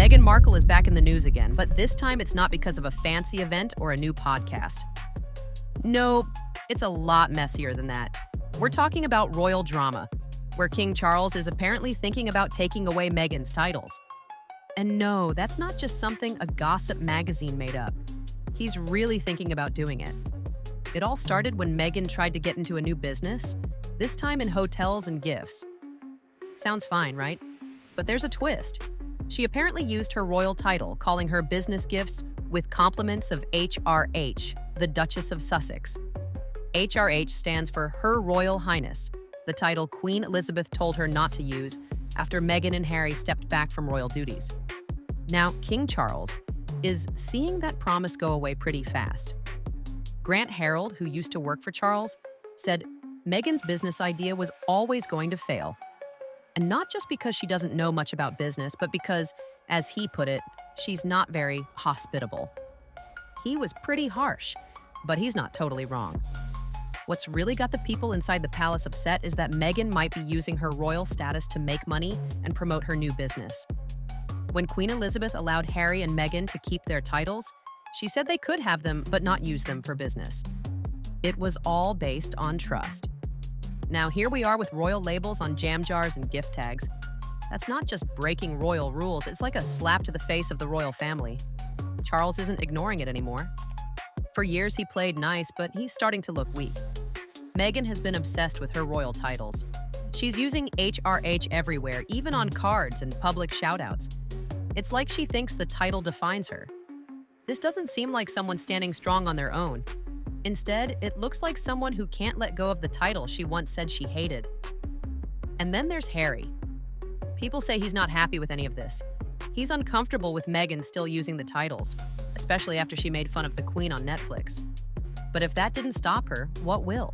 Meghan Markle is back in the news again, but this time it's not because of a fancy event or a new podcast. No, it's a lot messier than that. We're talking about royal drama, where King Charles is apparently thinking about taking away Meghan's titles. And no, that's not just something a gossip magazine made up. He's really thinking about doing it. It all started when Meghan tried to get into a new business, this time in hotels and gifts. Sounds fine, right? But there's a twist. She apparently used her royal title, calling her business gifts with compliments of HRH, the Duchess of Sussex. HRH stands for Her Royal Highness, the title Queen Elizabeth told her not to use after Meghan and Harry stepped back from royal duties. Now, King Charles is seeing that promise go away pretty fast. Grant Harold, who used to work for Charles, said Meghan's business idea was always going to fail. And not just because she doesn't know much about business, but because, as he put it, she's not very hospitable. He was pretty harsh, but he's not totally wrong. What's really got the people inside the palace upset is that Meghan might be using her royal status to make money and promote her new business. When Queen Elizabeth allowed Harry and Meghan to keep their titles, she said they could have them but not use them for business. It was all based on trust. Now here we are with royal labels on jam jars and gift tags. That's not just breaking royal rules, it's like a slap to the face of the royal family. Charles isn't ignoring it anymore. For years he played nice, but he's starting to look weak. Meghan has been obsessed with her royal titles. She's using HRH everywhere, even on cards and public shoutouts. It's like she thinks the title defines her. This doesn't seem like someone standing strong on their own. Instead, it looks like someone who can't let go of the title she once said she hated. And then there's Harry. People say he's not happy with any of this. He's uncomfortable with Meghan still using the titles, especially after she made fun of the Queen on Netflix. But if that didn't stop her, what will?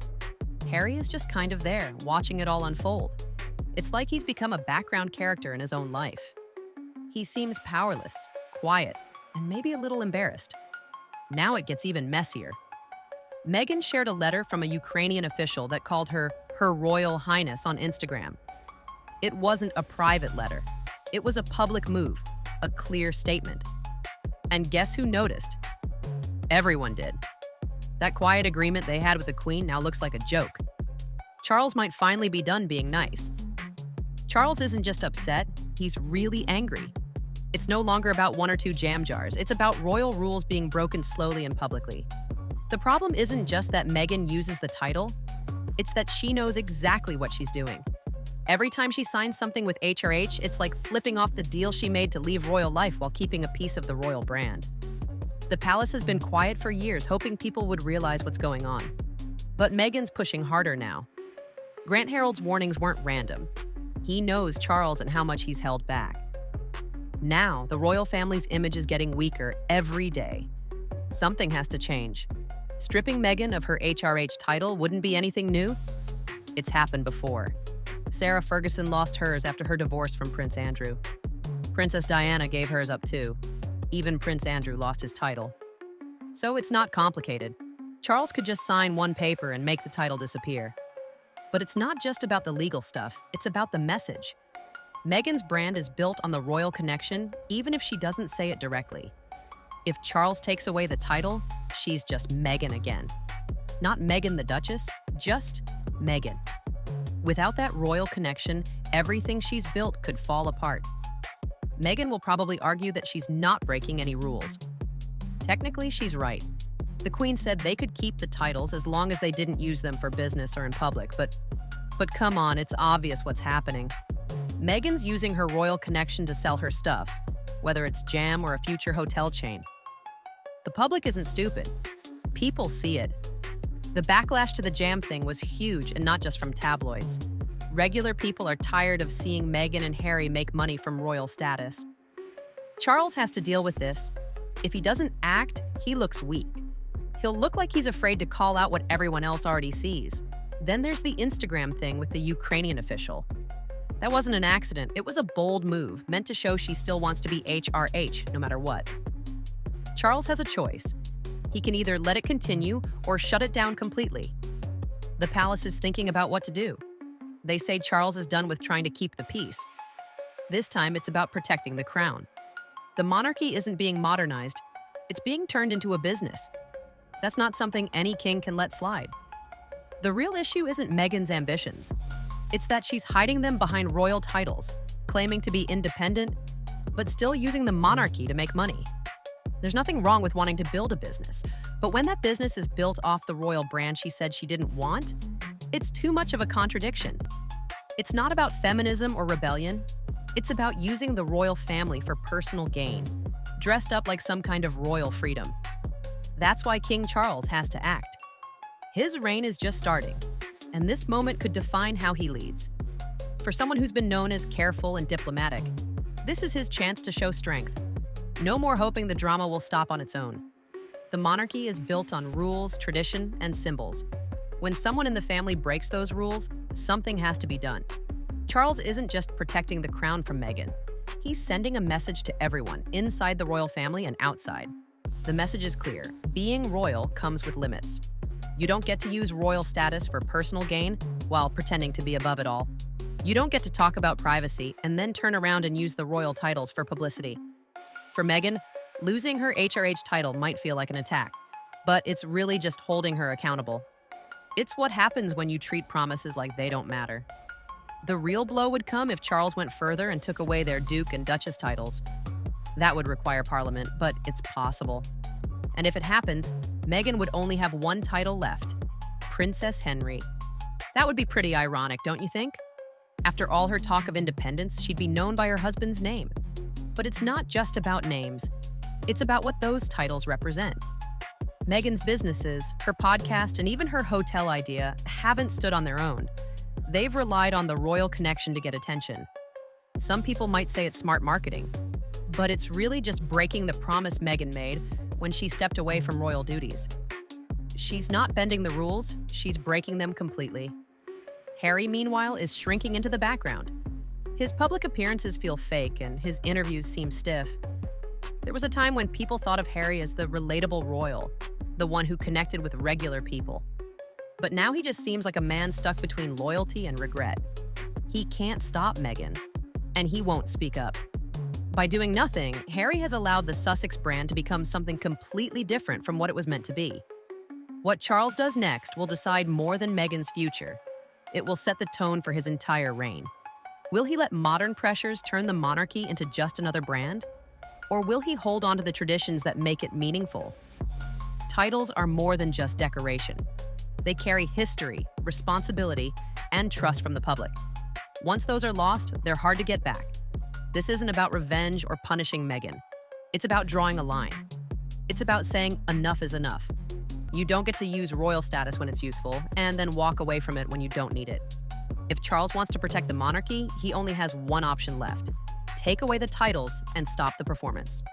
Harry is just kind of there, watching it all unfold. It's like he's become a background character in his own life. He seems powerless, quiet, and maybe a little embarrassed. Now it gets even messier. Meghan shared a letter from a Ukrainian official that called her Her Royal Highness on Instagram. It wasn't a private letter. It was a public move, a clear statement. And guess who noticed? Everyone did. That quiet agreement they had with the Queen now looks like a joke. Charles might finally be done being nice. Charles isn't just upset, he's really angry. It's no longer about one or two jam jars. It's about royal rules being broken slowly and publicly. The problem isn't just that Meghan uses the title, it's that she knows exactly what she's doing. Every time she signs something with HRH, it's like flipping off the deal she made to leave royal life while keeping a piece of the royal brand. The palace has been quiet for years, hoping people would realize what's going on. But Meghan's pushing harder now. Grant Harold's warnings weren't random. He knows Charles and how much he's held back. Now, the royal family's image is getting weaker every day. Something has to change. Stripping Meghan of her HRH title wouldn't be anything new. It's happened before. Sarah Ferguson lost hers after her divorce from Prince Andrew. Princess Diana gave hers up too. Even Prince Andrew lost his title. So it's not complicated. Charles could just sign one paper and make the title disappear. But it's not just about the legal stuff, it's about the message. Meghan's brand is built on the royal connection, even if she doesn't say it directly. If Charles takes away the title, she's just Meghan again. Not Meghan the Duchess, just Meghan. Without that royal connection, everything she's built could fall apart. Meghan will probably argue that she's not breaking any rules. Technically, she's right. The Queen said they could keep the titles as long as they didn't use them for business or in public, but come on, it's obvious what's happening. Meghan's using her royal connection to sell her stuff, whether it's jam or a future hotel chain. The public isn't stupid. People see it. The backlash to the jam thing was huge, and not just from tabloids. Regular people are tired of seeing Meghan and Harry make money from royal status. Charles has to deal with this. If he doesn't act, he looks weak. He'll look like he's afraid to call out what everyone else already sees. Then there's the Instagram thing with the Ukrainian official. That wasn't an accident. It was a bold move, meant to show she still wants to be HRH no matter what. Charles has a choice. He can either let it continue or shut it down completely. The palace is thinking about what to do. They say Charles is done with trying to keep the peace. This time it's about protecting the crown. The monarchy isn't being modernized, it's being turned into a business. That's not something any king can let slide. The real issue isn't Meghan's ambitions. It's that she's hiding them behind royal titles, claiming to be independent, but still using the monarchy to make money. There's nothing wrong with wanting to build a business, but when that business is built off the royal brand she said she didn't want, it's too much of a contradiction. It's not about feminism or rebellion. It's about using the royal family for personal gain, dressed up like some kind of royal freedom. That's why King Charles has to act. His reign is just starting, and this moment could define how he leads. For someone who's been known as careful and diplomatic, this is his chance to show strength. No more hoping the drama will stop on its own. The monarchy is built on rules, tradition, and symbols. When someone in the family breaks those rules, something has to be done. Charles isn't just protecting the crown from Meghan. He's sending a message to everyone, inside the royal family and outside. The message is clear. Being royal comes with limits. You don't get to use royal status for personal gain while pretending to be above it all. You don't get to talk about privacy and then turn around and use the royal titles for publicity. For Meghan, losing her HRH title might feel like an attack, but it's really just holding her accountable. It's what happens when you treat promises like they don't matter. The real blow would come if Charles went further and took away their Duke and Duchess titles. That would require Parliament, but it's possible. And if it happens, Meghan would only have one title left, Princess Henry. That would be pretty ironic, don't you think? After all her talk of independence, she'd be known by her husband's name. But it's not just about names. It's about what those titles represent. Meghan's businesses, her podcast, and even her hotel idea haven't stood on their own. They've relied on the royal connection to get attention. Some people might say it's smart marketing, but it's really just breaking the promise Meghan made when she stepped away from royal duties. She's not bending the rules, she's breaking them completely. Harry, meanwhile, is shrinking into the background. His public appearances feel fake and his interviews seem stiff. There was a time when people thought of Harry as the relatable royal, the one who connected with regular people. But now he just seems like a man stuck between loyalty and regret. He can't stop Meghan, and he won't speak up. By doing nothing, Harry has allowed the Sussex brand to become something completely different from what it was meant to be. What Charles does next will decide more than Meghan's future. It will set the tone for his entire reign. Will he let modern pressures turn the monarchy into just another brand? Or will he hold on to the traditions that make it meaningful? Titles are more than just decoration. They carry history, responsibility, and trust from the public. Once those are lost, they're hard to get back. This isn't about revenge or punishing Meghan. It's about drawing a line. It's about saying enough is enough. You don't get to use royal status when it's useful, and then walk away from it when you don't need it. If Charles wants to protect the monarchy, he only has one option left: take away the titles and stop the performance.